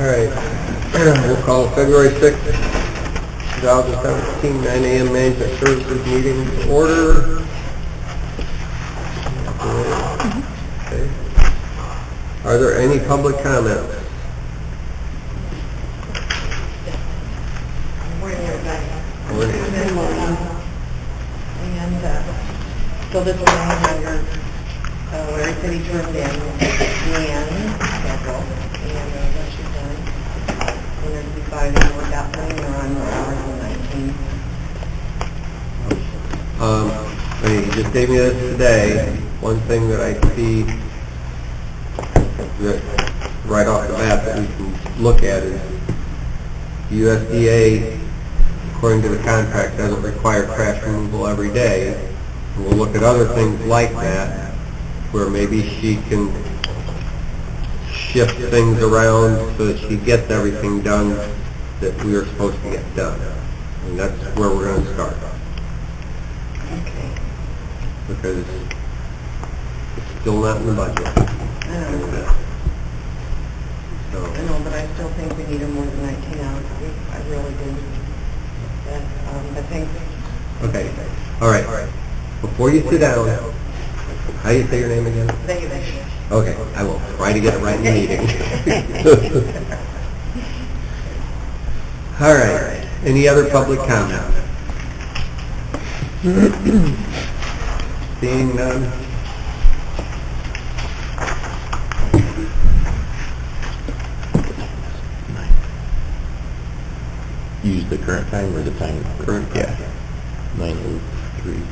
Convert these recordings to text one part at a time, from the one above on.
right, we'll call February 6th, 2017, 9 a.m. Management Services meeting to order. Okay. Are there any public comments? Morning, everybody. Morning. Good morning. And so this is now your Larry City turned in Leanne schedule, and what she's done. And there's decided to work out putting her on the hours of 19. You just gave me this today. One thing that I see that right off the bat that we can look at is USDA, according to the contract, doesn't require trash removal every day. And we'll look at other things like that, where maybe she can shift things around so that she gets everything done that we are supposed to get done. And that's where we're going to start. Okay. Because it's still not in the budget. I know, but I still think we need her more than 19 hours a week. I really do. But, I think... Okay. All right. Before you sit down, how do you say your name again? David. Okay. I will try to get it right in the meeting. All right. Any other public comment? Seeing none? Use the current time or the time? Current time. Yeah. 9:03.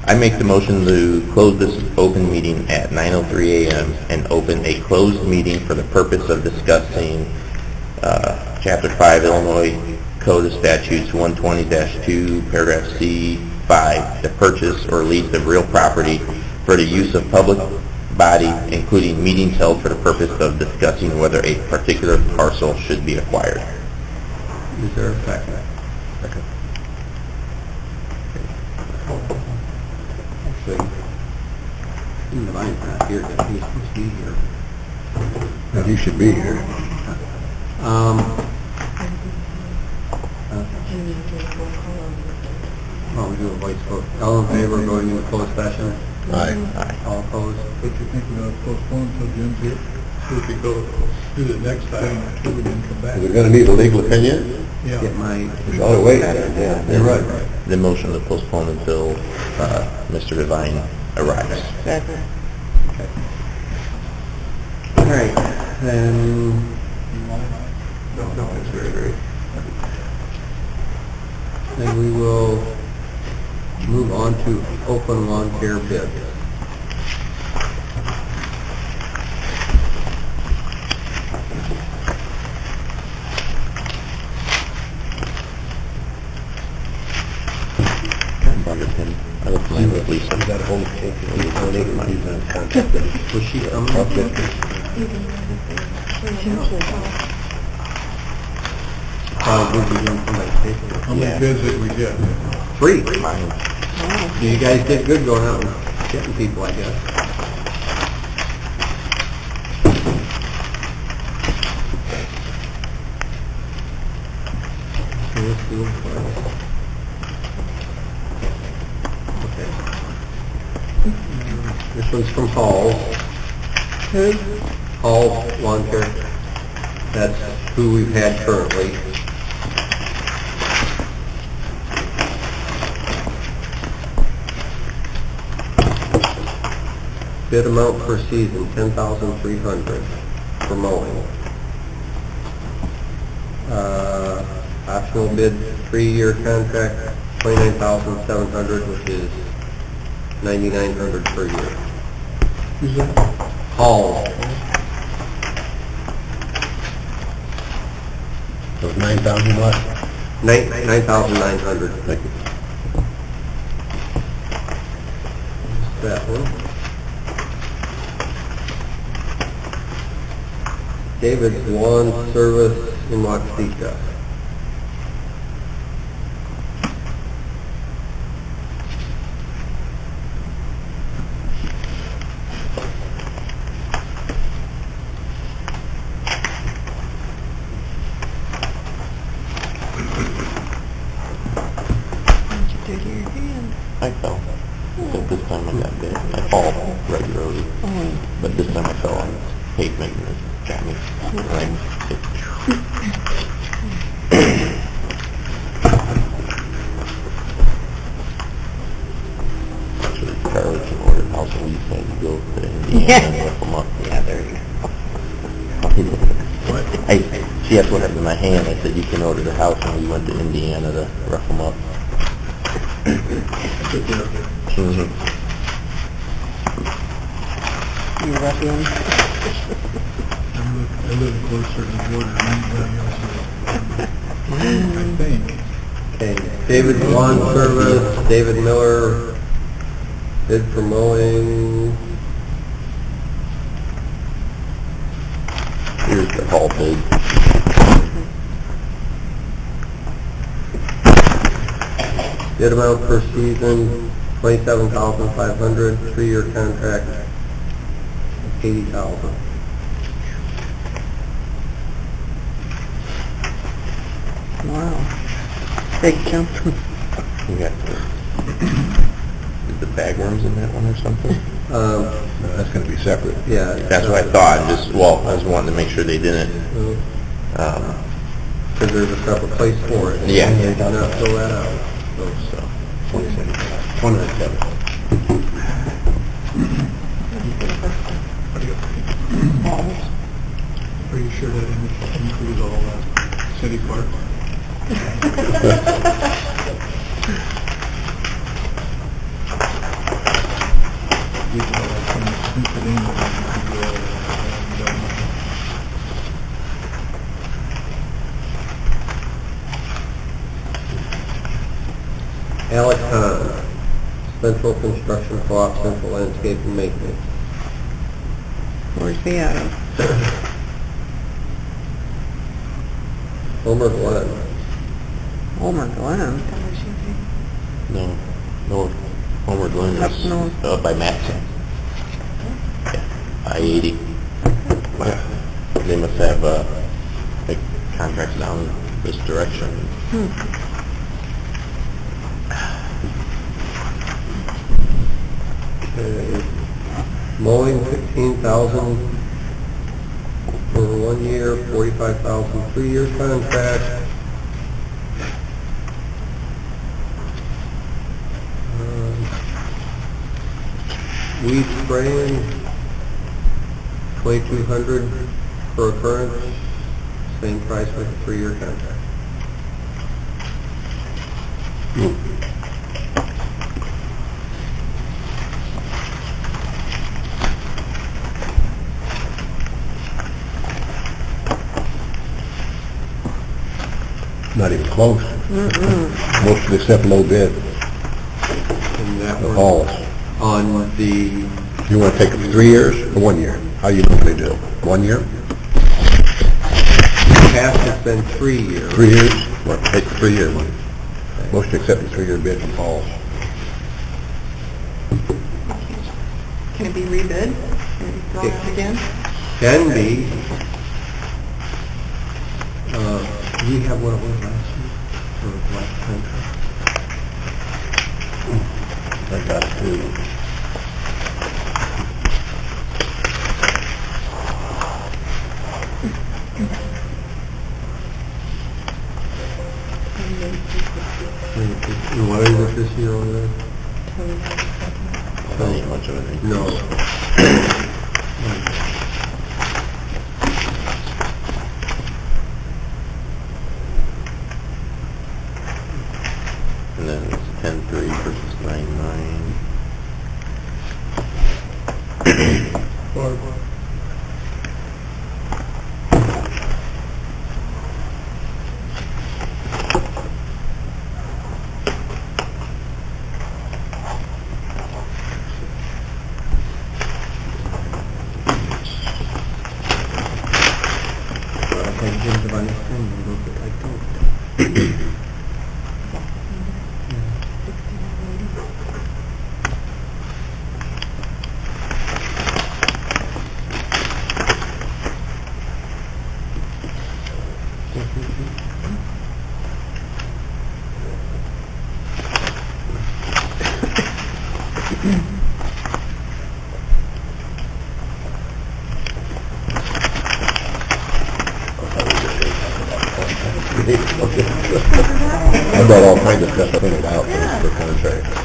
I make the motion to close this open meeting at 9:03 a.m. and open a closed meeting for the purpose of discussing Chapter 5 Illinois Code of Statutes 120-2, Paragraph C5, the purchase or lease of real property for the use of public body, including meetings held for the purpose of discussing whether a particular parcel should be acquired. Is there a second? Second. Actually, Devine's not here, but he's supposed to be here. But he should be here. Well, we do a voice vote. All in favor of going into closed session? Aye. All opposed? What you think we're going to postpone until Jim's here? So we could go do it next time until we can come back. We're going to need a legal opinion? Yeah. Get my... Oh, wait, yeah, you're right. The motion to postpone until Mr. Devine arrives. Okay. All right, then... No, it's very... Then we will move on to open lawn care bids. I will plan with Lisa. Is that a whole cake? Was she coming? Probably be doing somebody's paper. How many bids did we get? 3. You guys did good going out and getting people, I guess. So let's do it first. Okay. This one's from Hall. Hall Lawn Care. That's who we've had currently. Bid amount per season, $10,300 for mowing. Optional bid, 3-year contract, $29,700, which is $9,900 per year. Who's that? Hall. So 9,000 what? $9,900. Thank you. That one. David's Lawn Service in Waxahachie. I fell. Except this time I got bit. I fall regularly, but this time I fell on pavement and it got me. Right. Actually, Carlos ordered house and we had to go to Indiana and look them up. Yeah, there you go. She asked what happened to my hand. I said, you can order the house, and we went to Indiana to rough them up. Mm-hmm. You ruffian. I live closer to the border than anybody else. I think. Okay, David Lawn Service, David Miller, bid for mowing. Here's the whole bid. Bid amount per season, $27,500, 3-year contract, $80,000. Wow. Big jump. We got the bagworms in that one or something? That's gonna be separate. Yeah. That's what I thought. I was wanting to make sure they didn't. Because there's a separate place for it. Yeah. They did not fill that out. So, 27. Are you sure that includes all that city park? We could all come sneak it in and Alex Hahn, Central Construction Co-op, Central Landscape and Maintenance. Where's he at? Homer Glen. Homer Glen. no, north. Homeward Glen Up is north. by Matson. Yeah, I-80. They must have like contracts down this direction. Okay. Mowing, $15,000 for 1 year, $45,000, 3-year contract. Weed spraying, $2,200 per occurrence, same price with a 3-year contract. Not even close. Most of except low bid, And that the was hauls. on the, You wanna take it for 3 years or 1 year? How you normally do? 1 year? past has been 3 years. 3 years? What, take the 3 year one. Most accept the 3-year bid from hauls. Can it be rebid? Can it be thrown out again? Can be. Do we have what it was last year? Or last contract? I got two. And what is it this year over there? Not ain't much of anything. No. And then it's 10-3 versus 9-9. I brought all kinds of stuff printed out for contracts.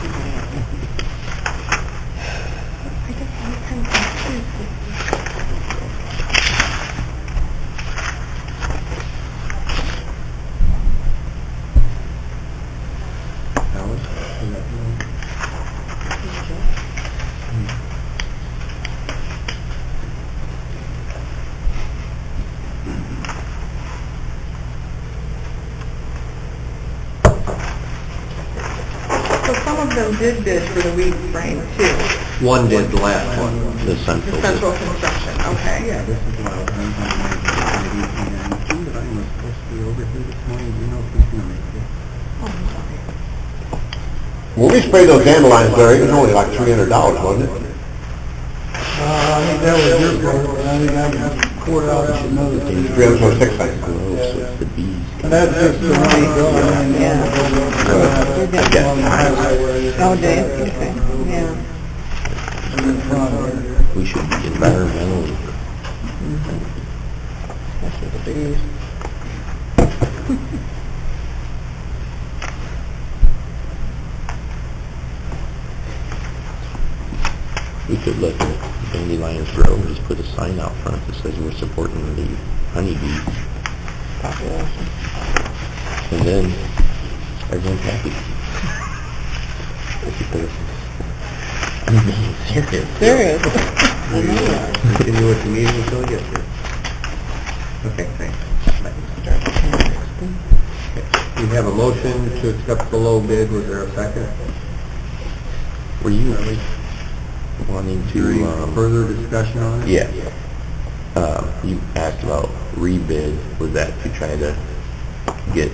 So some of them did bid for the weed spraying too, One did the last one. The the central. central construction, okay. Yeah, this is why I was on the committee, and Jim that I was supposed to be over here this morning, do you know if he's gonna make it? Oh, I'm sorry. When we sprayed those dandelions, Larry, it was only like $300, wasn't it? I think that was your fault, I think I can quarter out another thing. 300 or 600. Oh, so it's the bees. And that's just the way it goes, I mean, Oh, Dave, okay, yeah. in front of it. We should be environmentally. Especially the bees. We could let the dandelions grow and just put a sign out front that says we're supporting the honeybees. Population. And then everyone's happy. I'm being serious. Serious. Continue with the meeting until we get there. Okay, thanks. Okay. We have a motion to accept the low bid. Was there a second? Were you wanting Any to, further discussion on it? yeah. You asked about rebid. Was that to try to get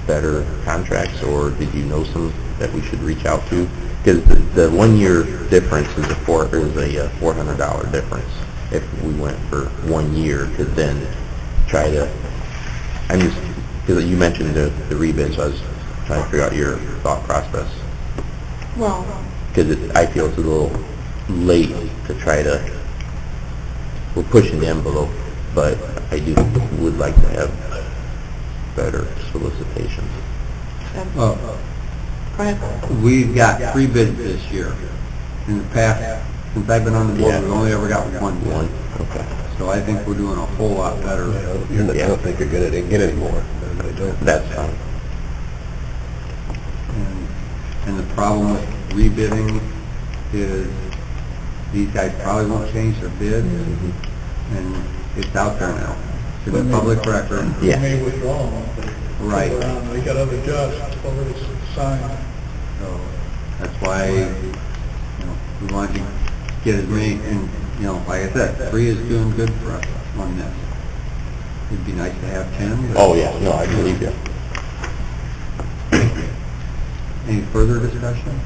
better contracts, or did you know some that we should reach out to? Because the 1 year difference is a $400 difference if we went for 1 year, to then try to, I'm just, because you mentioned the rebid, so I was trying to figure out your thought process. Well, Because I feel it's a little late to try to, we're pushing the envelope, but I would like to have better solicitations. Oh, go ahead. we've got 3 bids this year. In the past, since I've been on the board, Yeah. we've only ever got one bid. One, okay. So I think we're doing a whole lot better. I don't think they're gonna get any more. They don't. That's fine. And the problem with rebidding is these guys probably won't change their bid, and it's out there now. It's in the public record. Yeah. They may withdraw them. Right. They got other jobs already signed. So that's why, we wanted to get as many, and, like I said, 3 is doing good for us on this. It'd be nice to have 10. but- Oh, yeah, no, I believe you. Any further discussion?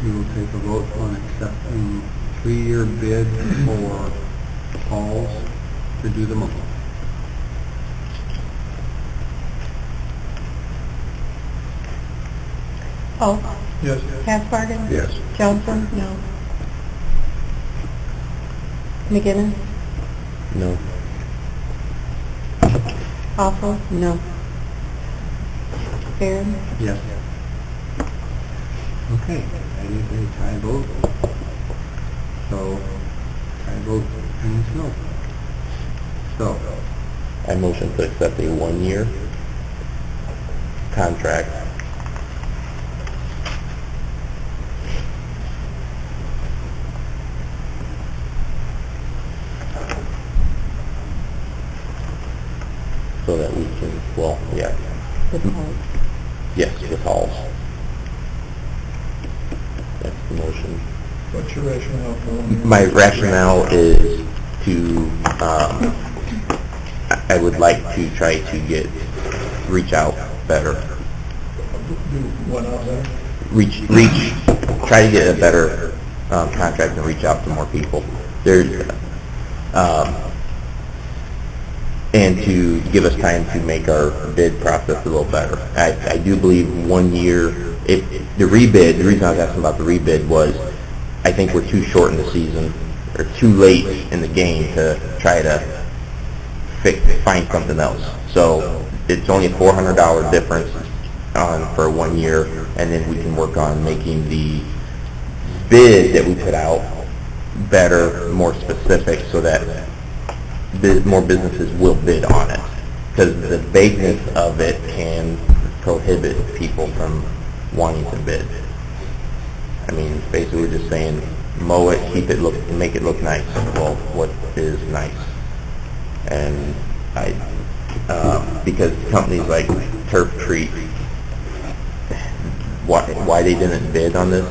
We will take a vote on accepting 3-year bid for Paul's to do the mowing. Oh, Yes. Kasbargen? Yes. Johnson? No. McGinnis? No. Awful? No. Barron? Yes. Okay, that is a tie vote. So, tie vote means no. So, I motion to accept a 1 year contract so that we can, well, yeah, yes, with Halls. That's the motion. What's your rationale for one? My rationale is to, I would like to try to reach out better. Do one out there? Try to get a better contract and reach out to more people. There's, and to give us time to make our bid process a little better. I do believe 1 year, if the rebid, the reason I was asking about the rebid was, I think we're too short in the season, or too late in the game to try to find something else. So it's only a $400 difference for 1 year, and then we can work on making the bid that we put out better, more specific, so that more businesses will bid on it. Because the vagueness of it can prohibit people from wanting to bid. I mean, basically we're just saying, mow it, keep it make it look nice. Well, what is nice? And because companies like Turf Treat, why they didn't bid on this,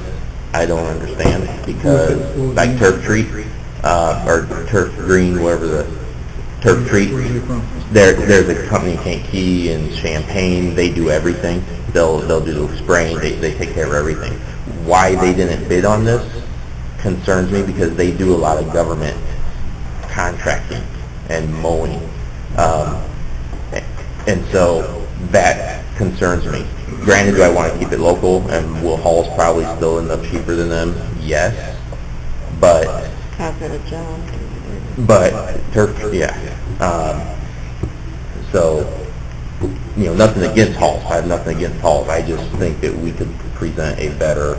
I don't understand. Because like Turf Treat, or Turf Green, whatever the Turf Treat, there's a company in Kankakee and Champaign. They do everything. They'll do spraying. They take care of everything. Why they didn't bid on this concerns me, because they do a lot of government contracting and mowing, and so that concerns me. Granted, do I want to keep it local, and will Hall's probably still end up cheaper than them? Yes, but I've got a job. but Turf, yeah. So, nothing against Halls. I have nothing against Halls. I just think that we could present a better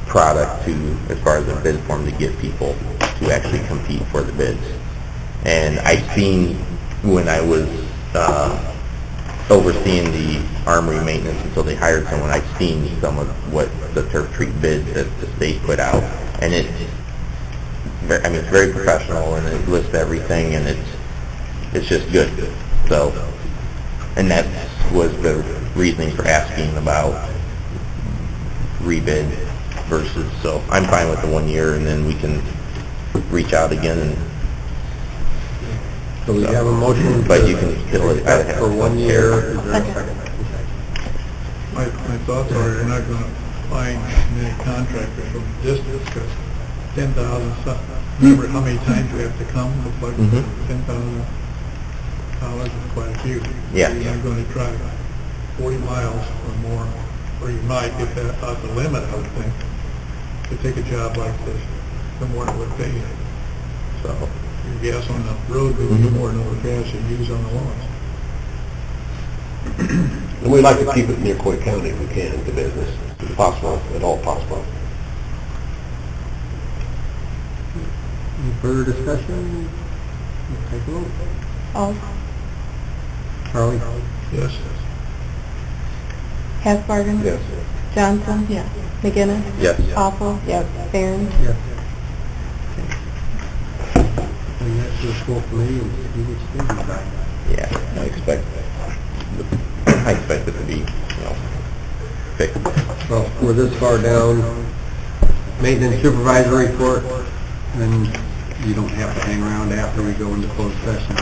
product as far as the bid form, to get people to actually compete for the bids. And I've seen, when I was overseeing the armory maintenance until they hired someone, I've seen some of what the Turf Treat bids that the state put out, and it's very professional, and it lists everything, and it's just good. So, and that was the reasoning for asking about rebid versus, so I'm fine with the 1 year, and then we can reach out again. And So we have a motion, but you can still for 1 year. Is there a second? My thoughts are, you're not going to find many contractors from the district, because 10,000, remember how many times we have to come? It's like $10,000 is quite a few. Yeah. You're not going to try 40 miles or more, or you might get that out the limit, I would think, to take a job like this, the more it would pay you. So your gas on the road would be more than the gas you use on the lawns. And we'd like to keep it near Coy County if we can, the business, if possible, at all possible. Any further discussion? We'll take a vote. All. Charlie? Yes. Hasbargen? Yes. Johnson? Yes. McGinnis? Yes. Awful? Yes. Barron? Yes. And that's the school committee, and see which they decide. Yeah, I expect it to be, fixed. Well, we're this far down, maintenance supervisor report, then you don't have to hang around after we go into closed session.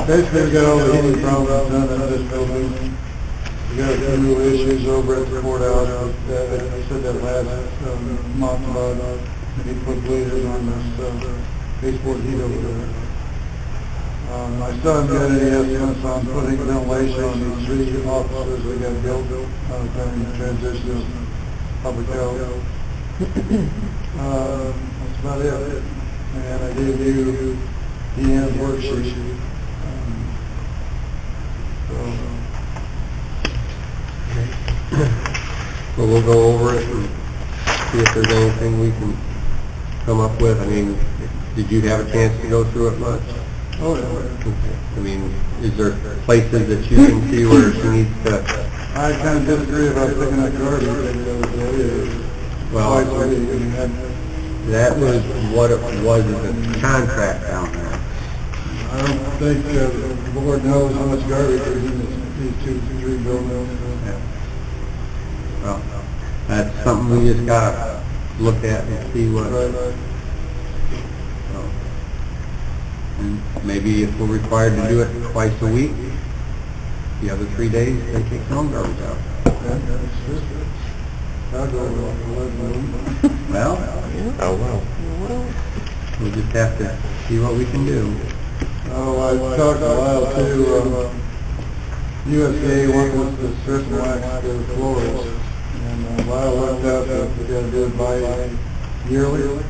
Basically, we got all the heating problems done in this building. We got a few issues over at the courthouse. I said that last month about maybe put bleeders on this baseboard heat over there. My son got any estimates on putting ventilation on these 3 offices that got built during the transition of public health. That's about it. And I gave you Deanne's worksheet. Well, we'll go over it and see if there's anything we can come up with. I mean, did you have a chance to go through it much? Oh, yeah. I mean, is there places that you can see where she needs to? I kind of disagree about picking up garbage every other day. Well, Twice a week, and that was what it was as a contract down there. I don't think the board knows how much garbage is in these 2, 3 buildings. Yeah. Well, that's something we just gotta look at and see what. So, and maybe if we're required to do it twice a week, the other 3 days, they take their own garbage out. I'll go with 11. Well, Oh, wow. We'll just have to see what we can do. Oh, I talked a while too, USDA wants us to strip and wax their floors. And Lyle looked up, we gotta do it by yearly.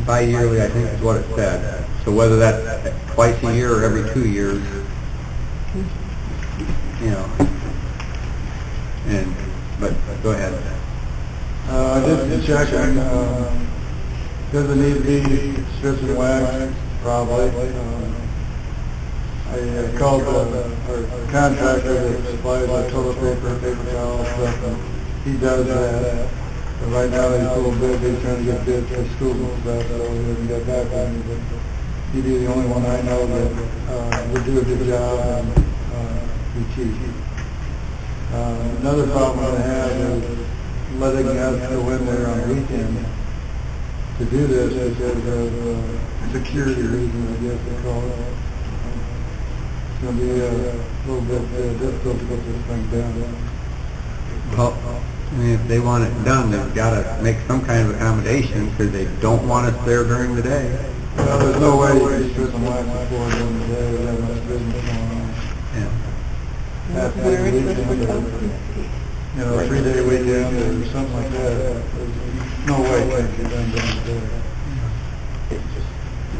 Bi-yearly, I think is what it said. So whether that's twice a year or every 2 years, you know. But go ahead. I did check on, does it need to be stripped and waxed? Probably. I called our contractor that supplies the toilet paper, paper towel, stuff, and he does that. But right now he's a little busy trying to get bids for schools and stuff, so he hasn't got back on me. But he'd be the only one I know that would do a good job and be cheap. Another problem I have is letting us go in there on the weekend to do this because of security reasons, I guess they call it. It's going to be a little bit difficult to put this thing down. Well, I mean, if they want it done, they've got to make some kind of accommodation because they don't want us there during the day. Well, there's no way you can strip and wax the floor during the day with that much business going on. Yeah. Where is this proposed? You know, a 3-day weekend or something like that. There's no way it can be done during the day.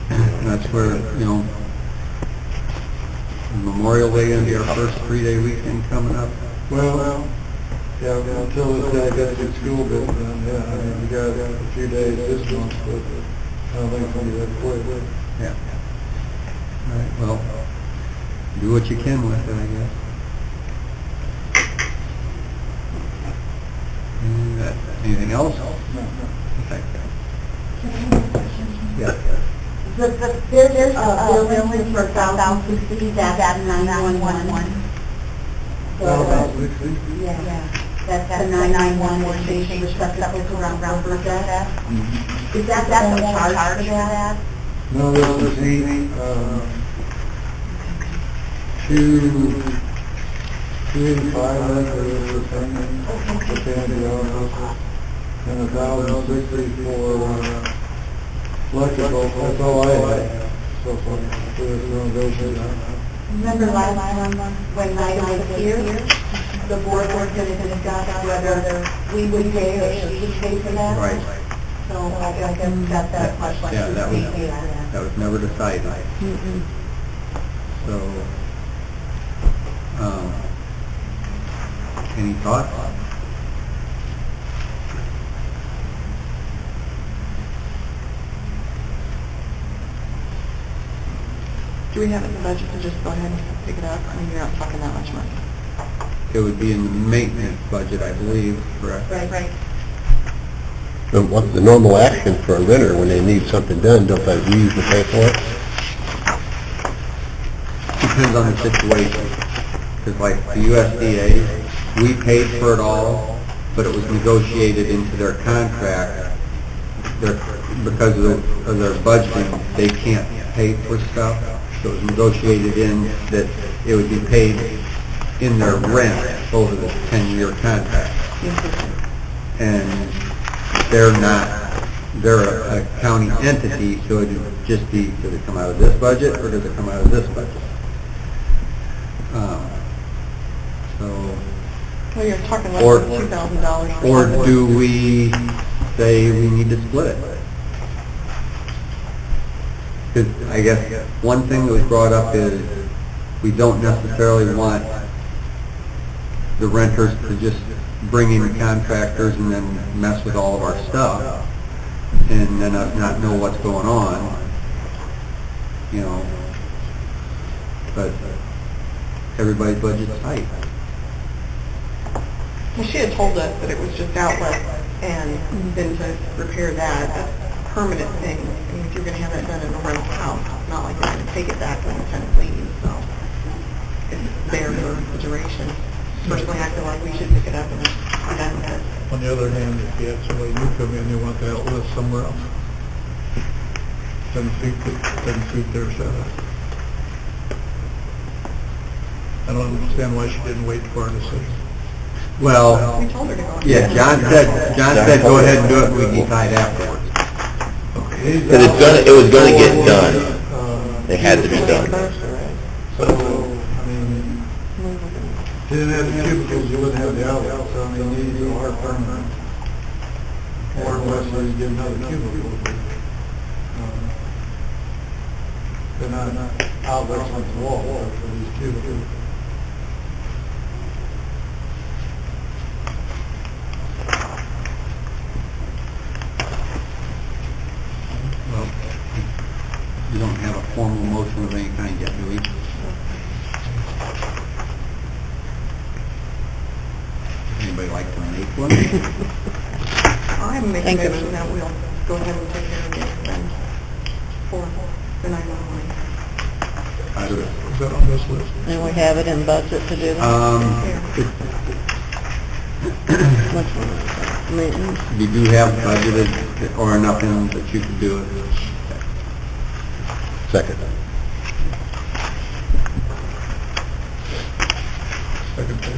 And that's where, you know, Memorial Day going to be our first 3-day weekend coming up. Well, yeah, until this guy gets his school built, then, yeah, I mean, we got a few days this month, but I don't think it's going to be that quick. Yeah. All right, well, do what you can with it, I guess. Anything else? No. Okay. Yeah. There's a building for 1,060, that's 911. Yeah, that's the 911 station, which that's up to around Bertha. Is that the only charge for that? No, this is $285, I think, for Sandy office, and $1,060 for electrical. That's all I have so far. So it's going to go through. Remember last month when I was here, the board was going to discuss whether we would pay or she would pay for that? Right. So I guess that's that question. Yeah, that was never decided. So, any thoughts? Do we have it in the budget to just go ahead and pick it up? I mean, you're not talking that much money. It would be in the maintenance budget, I believe, correct? Right. And what's the normal action for a renter when they need something done? Don't they usually pay for it? Depends on the situation. Because like the USDA, we paid for it all, but it was negotiated into their contract. Because of their budgeting, they can't pay for stuff. So it was negotiated in that it would be paid in their rent over the 10-year contract. And they're a county entity, so it would just be, does it come out of this budget or does it come out of this budget? Well, you're talking Or- less than $2,000. Or do we say we need to split it? Because I guess one thing that was brought up is we don't necessarily want the renters to just bring in contractors and then mess with all of our stuff and then us not know what's going on, you know. But everybody's budget's tight. Well, she had told us that it was just outlets and then to repair that, that's a permanent thing. I mean, if you're going to have that done in a rental house, it's not like they're going to take it back when the tenant leaves, so it's there for the duration. Personally, I feel like we should pick it up and be done with it. On the other hand, if you have somebody new come in, they want the outlet somewhere else. Doesn't suit their setup. I don't understand why she didn't wait for our decision. Well, We told her to go. yeah, John said go ahead and do it and we decide afterwards. Okay. Because it was gonna get done. It had to be done. So, I mean, if you didn't have the cubicles, you wouldn't have the outlet, so I mean, these are permanent. Or unless you get another cubicle. They're not outlets on the wall for these cubicles. Well, you don't have a formal motion of any kind yet, do we? Anybody like to make one? I'm making a motion that we'll go ahead and take care of this then for the 911. I do. Is that on this list? And we have it in budget to do You do have budgeted or enough in that you could do it. Second. Second page.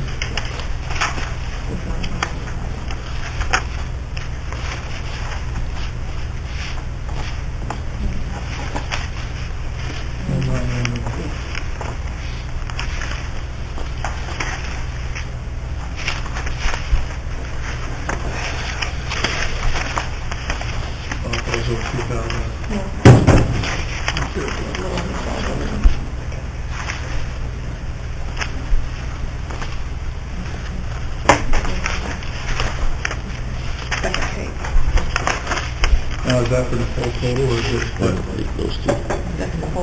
Now, is that for the full total, or is it? Those two.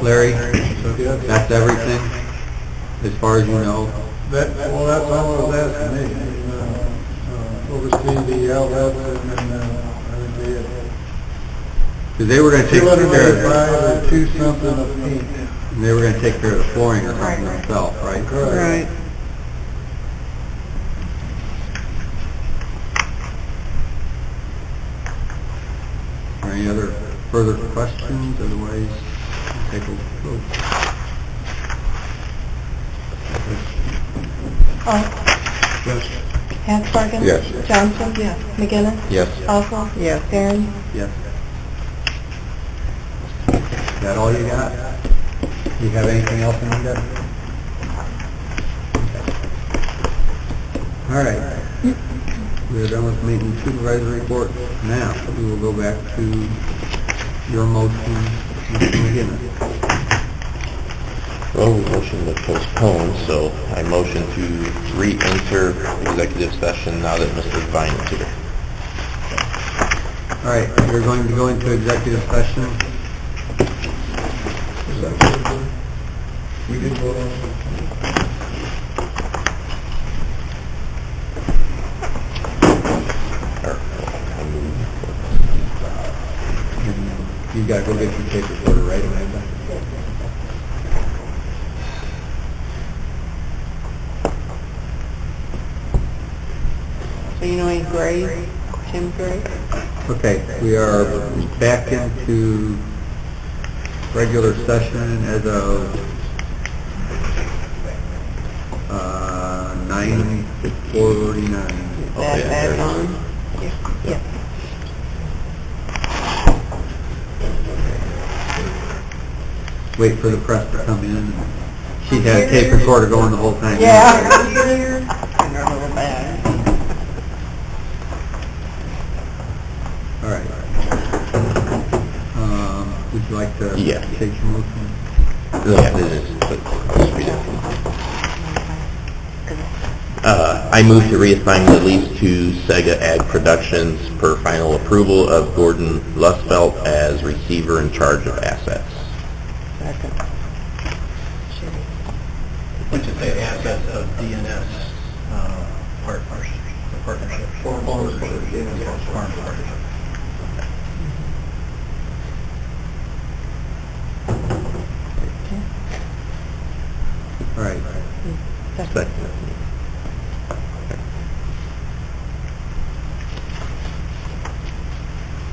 Larry, Yeah. that's everything, as far as you know? Well, that's all it was asking me, oversee the outlets and then, I think they had Because they were going to take care of 285 or 2 something of paint. they were going to take care of the flooring or something themselves, right? Right. Are any other further questions? Otherwise, we'll take a vote. Yes. Hansbergen? Yes. Johnson? Yes. McGinnis? Yes. Oswald? Yes. Barron? Yes. Is that all you got? You have anything else in there? All right. We are done with maintenance supervisory report. Now, we will go back to your motion, Mr. McGinnis. Well, we motion to postpone, so I motion to re-enter executive session now that Mr. Vine is here. All right, we're going to go into executive session. We did vote on it. Or, I move. You gotta go get your tape recorder, right, Amanda? So you know he's Gray? Tim Gray? Okay, we are back into regular session as of 9:49. Back on? Yeah. Wait for the press to come in. She had a tape recorder going the whole time. Yeah. And they're a little bad. All right. Would you like to Yeah. take your motion? Yeah, this is, let's read it. I move to reassign the lease to Sega Ag Productions per final approval of Gordon Lustfelt as receiver in charge of assets. Second. Which is the assets of DNS partnership. Farm partnership. All right. Second.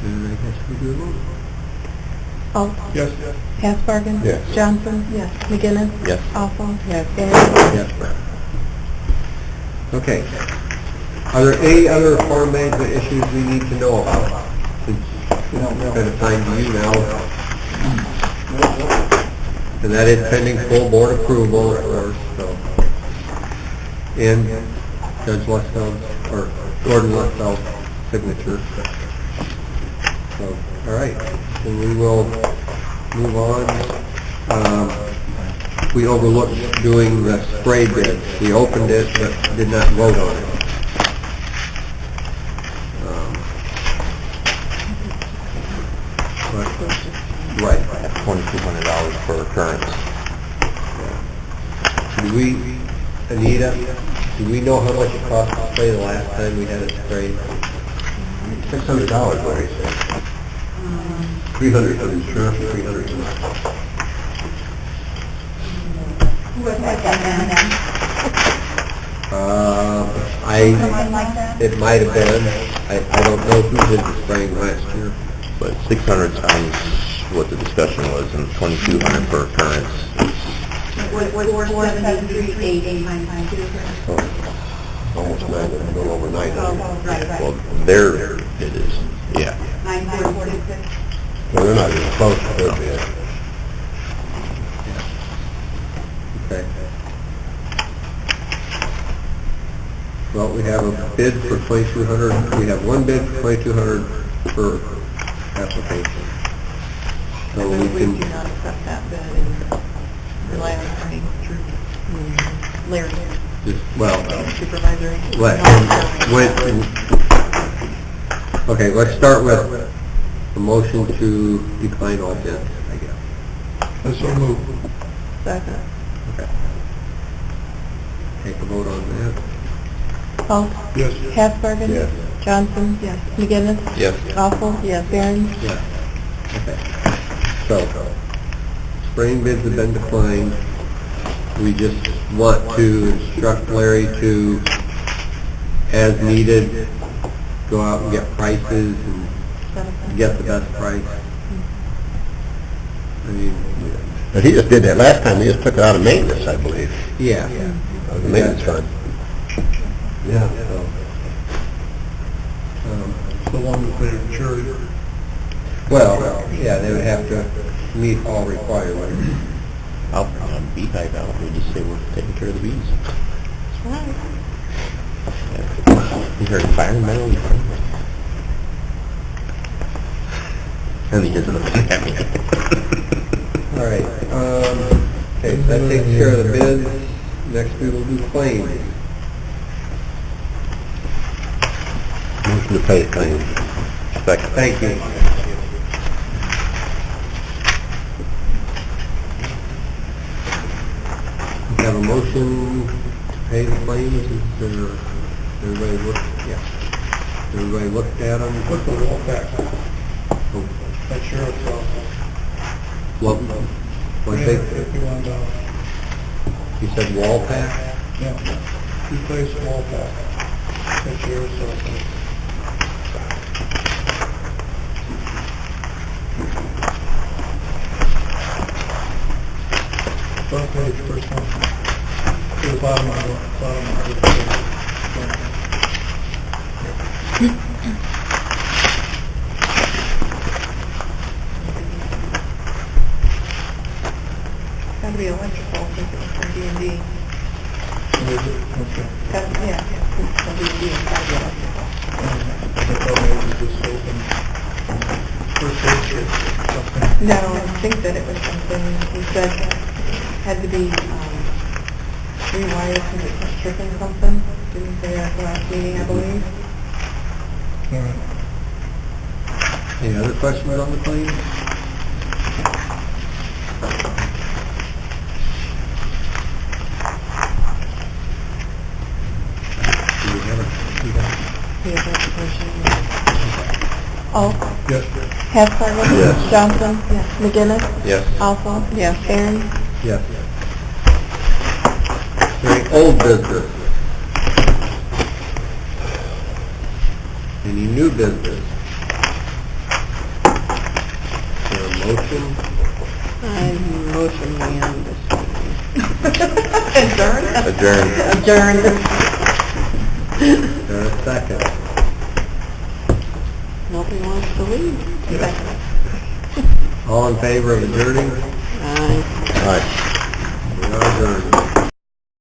Then I guess we do a vote. Oh, Yes. Hansbergen? Yes. Johnson? Yes. McGinnis? Yes. Oswald? Yes. Barron? Yes. Okay. Are there any other farm management issues we need to know about? Since kind of time to you now. And that is pending full board approval, of course, so. And Judge Westfeld's, or Gordon Westfeld's signature. So, all right, and we will move on. We overlooked doing the spray bid. We opened it, but did not vote on it. Right. At $2,200 per occurrence. Do we, Anita, do we know how much it cost to spray the last time we had it sprayed? $600, Larry said. 300 for the insurance, 300 for the... Who was that? Someone like that? It might have been. I don't know who did the spraying last year. But 600 times what the discussion was, and 2,200 per occurrence. Was 473, times 2. Almost 9, a little over 900. Right. Well, there it is, yeah. 946. Well, they're not even close to their bid. Okay. Well, we have a bid for 2,200. We have one bid for 2,200 per application. So we We can, do not accept that bid and rely on attorney through Larry, well, supervisory. okay, let's start with a motion to decline all bids, I guess. Let's so move. Second. Okay. Take a vote on that. Paul? Yes. Hansbergen? Yes. Johnson? Yes. McGinnis? Yes. Awful? Yes. Barron? Yeah. Okay. So, spraying bids have been declined. We just want to instruct Larry to, as needed, go out and get prices and get the best price. I mean, But he just did that last time, he just took it out of maintenance, I believe. yeah. Out of the maintenance fund. Yeah. So, So long as they're insured. well, yeah, they would have to meet all requirements. I'll beehive out, we just say we're taking care of the bees. You heard environmental, you heard. And he just looking at me. All right, okay, so that takes care of the bids. Next we will do claims. Motion to pay claims. Second. Thank you. We have a motion to pay the claims. Is there, everybody looked, yeah. Everybody looked at them? What's the wall back? Oh, That's sheriff's office. what they, $51. you said wall pack? Yeah. Replace wall pack. That's sheriff's office. Front page, first one. To the bottom of the page. Got to be electrical, I think it was from D&D. Okay. Yeah, it's from D&D, it's got to be electrical. I thought maybe just open first aid kit or something. No, I think that it was something, he said, had to be rewired because it was tripping something. Didn't say that at the last meeting, I believe. All right. Any other questions on the claims? Do we have a, He has a motion. Oh, Yes. Hansbergen? Yes. Johnson? Yes. McGinnis? Yes. Awful? Yes. Barron? yes. Any old business? Any new business? Is there a motion? I motion we end this meeting. Adjourn? Adjourn. Adjourn. Is there a second? Nobody wants us to leave. All in favor of adjourning? Aye. All right. We are adjourned.